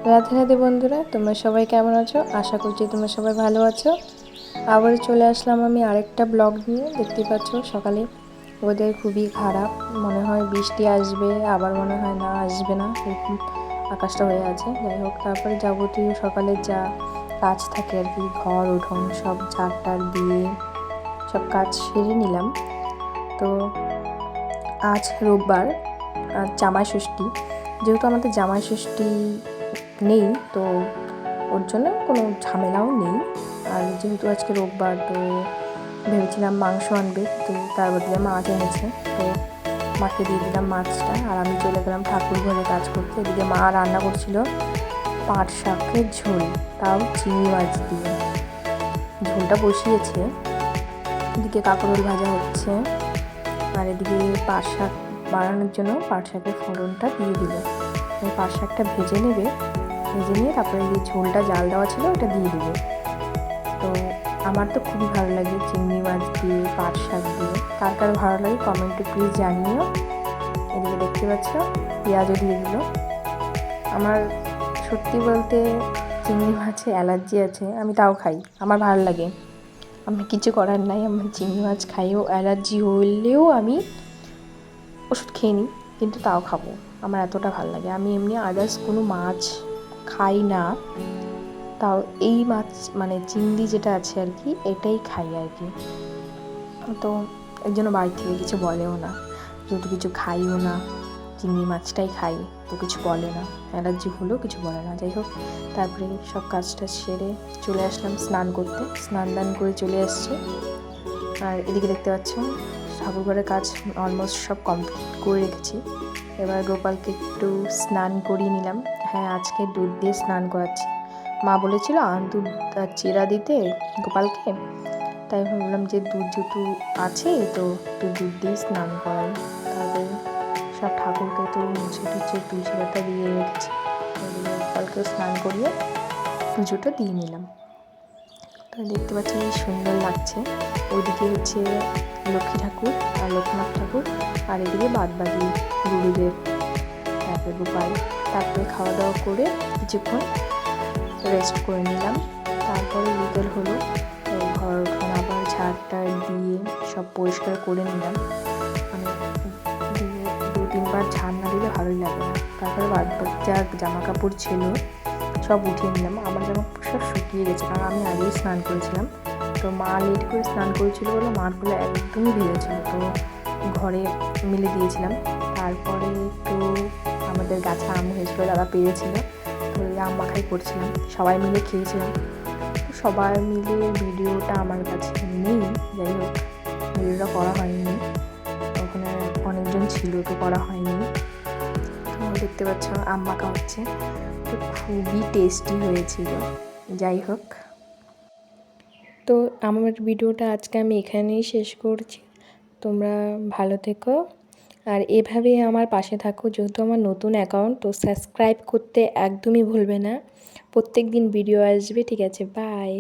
রাধে রাধে বন্ধুরা, তোমরা সবাই কেমন আছো? আশা করছি তোমরা সবাই ভালো আছো। আবার চলে আসলাম আমি আরেকটা ব্লগ নিয়ে। দেখতে পাচ্ছ সকালে ওয়েদার খুবই খারাপ, মনে হয় বৃষ্টি আসবে, আবার মনে হয় না আসবে না, এরকম আকাশটা হয়ে আছে। যাই হোক, তারপরে যাবতীয় সকালে যা কাজ থাকে আর কি, ঘর উঠোন সব ঝাড় দিয়ে সব কাজ সেরে নিলাম। তো আজ রোববার, আজ জামাই ষষ্ঠী। যেহেতু আমাদের জামাই ষষ্ঠী নেই, তো ওর জন্য কোনো ঝামেলাও নেই। আর যেহেতু আজকে রোববার, তো ভেবেছিলাম মাংস আনবে, তো তার বদলে মাছ এনেছে। তো মাকে দিয়ে দিলাম মাছটা, আর আমি চলে গেলাম ঠাকুর ঘরে কাজ করতে। এদিকে মা রান্না করছিল পাট শাকের ঝোল, তাও চিংড়ি মাছ দিয়ে ঝোলটা বসিয়েছে। এদিকে কাঁকরোল ভাজা হচ্ছে, আর এদিকে পাট শাক বানানোর জন্য পাট শাকের ফোড়নটা দিয়ে দিল। পাট শাকটা ভেজে নিয়ে তারপরে যে ঝোলটা জাল দেওয়া ছিল ওটা দিয়ে দিবে। তো আমার তো খুবই ভালো লাগে চিংড়ি মাছ দিয়ে পাট শাক দিয়ে। কার কার ভালো লাগে কমেন্টে প্লিজ জানিও। এদিকে দেখতে পাচ্ছ পেঁয়াজও দিয়ে দিল। আমার সত্যি বলতে চিংড়ি মাছে অ্যালার্জি আছে, আমি তাও খাই, আমার ভালো লাগে। আমি কিছু করার নাই, আমার চিংড়ি মাছ খাইও, অ্যালার্জি হলেও আমি ওষুধ খেয়ে নিই, কিন্তু তাও খাবো, আমার এতটা ভালো লাগে। আমি এমনি আদার্স কোনো মাছ খাই না, তাও এই মাছ মানে চিংড়ি যেটা আছে আর কি, এটাই খাই আর কি। তো এর জন্য বাড়ি থেকে কিছু বলেও না, যেহেতু কিছু খাইও না, চিংড়ি মাছটাই খাই, তো কিছু বলে না, অ্যালার্জি হলেও কিছু বলে না। যাই হোক, তারপরে সব কাজটা সেরে চলে আসলাম স্নান করতে, স্নান দান করে চলে আসছি। আর এদিকে দেখতে পাচ্ছ ঠাকুরঘরের কাজ অলমোস্ট সব কমপ্লিট করে রেখেছি। এবার গোপালকে একটু স্নান করিয়ে নিলাম। হ্যাঁ, আজকে দুধ দিয়ে স্নান করাচ্ছি। মা বলেছিল দুধ চিরা দিতে গোপালকে, তাই ভাবলাম যে দুধ যেহেতু আছে তো দুধ দিয়ে স্নান করাই। তারপরে সব ঠাকুরকে তো মুছে টুছে তুলসী পাতা দিয়ে রেখেছি, গোপালকেও স্নান করিয়ে পুজোটা দিয়ে নিলাম। তো দেখতে পাচ্ছি সুন্দর লাগছে। ওইদিকে হচ্ছে লক্ষ্মী ঠাকুর আর লোকনাথ ঠাকুর, আর এদিকে বাদবাকি গুরুদেব, তারপরে গোপাল। তারপরে খাওয়া দাওয়া করে কিছুক্ষণ রেস্ট করে নিলাম। তারপরে বিকেল হলো, তো ঘর আবার ঝাড়টার দিয়ে সব পরিষ্কার করে নিলাম। মানে 2-3 বার ঝাড় না দিলে ভালোই লাগে না। তারপরে বাদবাকি যা জামা কাপড় ছিল সব উঠিয়ে নিলাম। আমার জামা কাপড় সব শুকিয়ে গেছে, কারণ আমি আগেই স্নান করেছিলাম। তো মা লেট করে স্নান করেছিল বলে মারগুলো একদমই ভিজেছিল, তো ঘরে মিলে দিয়েছিলাম। তারপরে একটু আমাদের গাছে আম হয়েছিল, দাদা পেরেছিল, তো ওই আম মাখাই করছিলাম, সবাই মিলে খেয়েছিলাম। তো সবাই মিলে ভিডিওটা আমার কাছে নেই, যাই হোক ভিডিওটা করা হয়নি, ওখানে অনেকজন ছিল তো করা হয়নি। তো দেখতে পাচ্ছ আম মাখা হচ্ছে, তো খুবই টেস্টি হয়েছিল। যাই হোক, তো আমার ভিডিওটা আজকে আমি এখানেই শেষ করছি। তোমরা ভালো থেকো, আর এভাবেই আমার পাশে থাকো। যেহেতু আমার নতুন অ্যাকাউন্ট, তো সাবস্ক্রাইব করতে একদমই ভুলবে না। প্রত্যেক দিন ভিডিও আসবে, ঠিক আছে? বাই।